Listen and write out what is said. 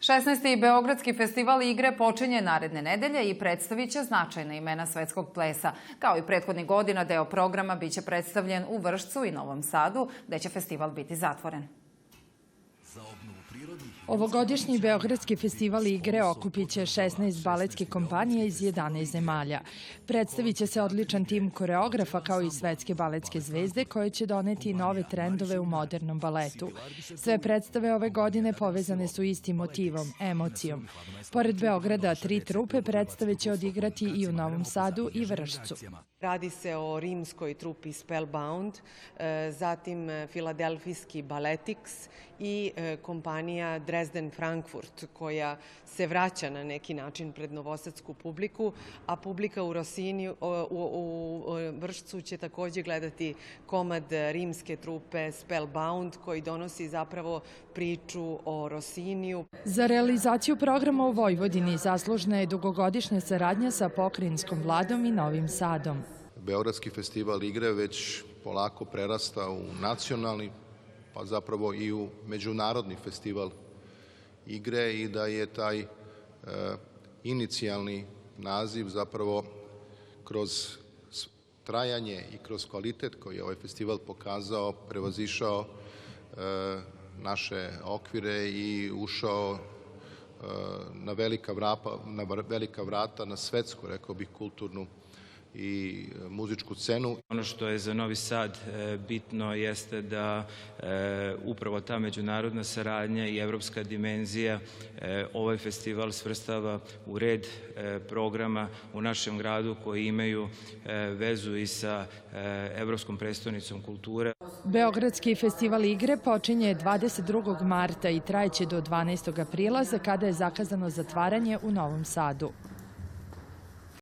16. Beogradski festival igre počinje naredne nedelje i predstavit će značajna imena svetskog plesa. Kao i prethodnih godina, deo programa biće predstavljen u Vršcu i Novom Sadu, gde će festival biti zatvoren. Ovogodišnji Beogradski festival igre okupit će 16 baletskih kompanija iz 11 zemalja. Predstavit će se odličan tim koreografa kao i svetske baletske zvezde koje će doneti nove trendove u modernom baletu. Sve predstave ove godine povezane su istim motivom, emocijom. Pored Beograda, 3 trupe predstave će odigrati i u Novom Sadu i Vršcu. Radi se o rimskoj trupi Spellbound, zatim filadelfijski Baletics i kompanija Dresden Frankfurt, koja se vraća na neki način pred novosadsku publiku, a publika u Vršcu će takođe gledati komad rimske trupe Spellbound, koji donosi zapravo priču o Rossiniju. Za realizaciju programa u Vojvodini zaslužna je dugogodišnja saradnja sa pokrajinskom vladom i Novim Sadom. Beogradski festival igre već polako prerasta u nacionalni, pa zapravo i u međunarodni festival igre i da je taj inicijalni naziv zapravo kroz trajanje i kroz kvalitet koji je ovaj festival pokazao, prevazišao naše okvire i ušao na velika vrata na svetsku, rekao bih, kulturnu i muzičku scenu. Ono što je za Novi Sad bitno jeste da upravo ta međunarodna saradnja i evropska dimenzija ovaj festival svrstava u red programa u našem gradu koji imaju vezu i sa Evropskom prestonicom kulture. Beogradski festival igre počinje 22. marta i trajeće do 12. aprila, za kada je zakazano zatvaranje u Novom Sadu.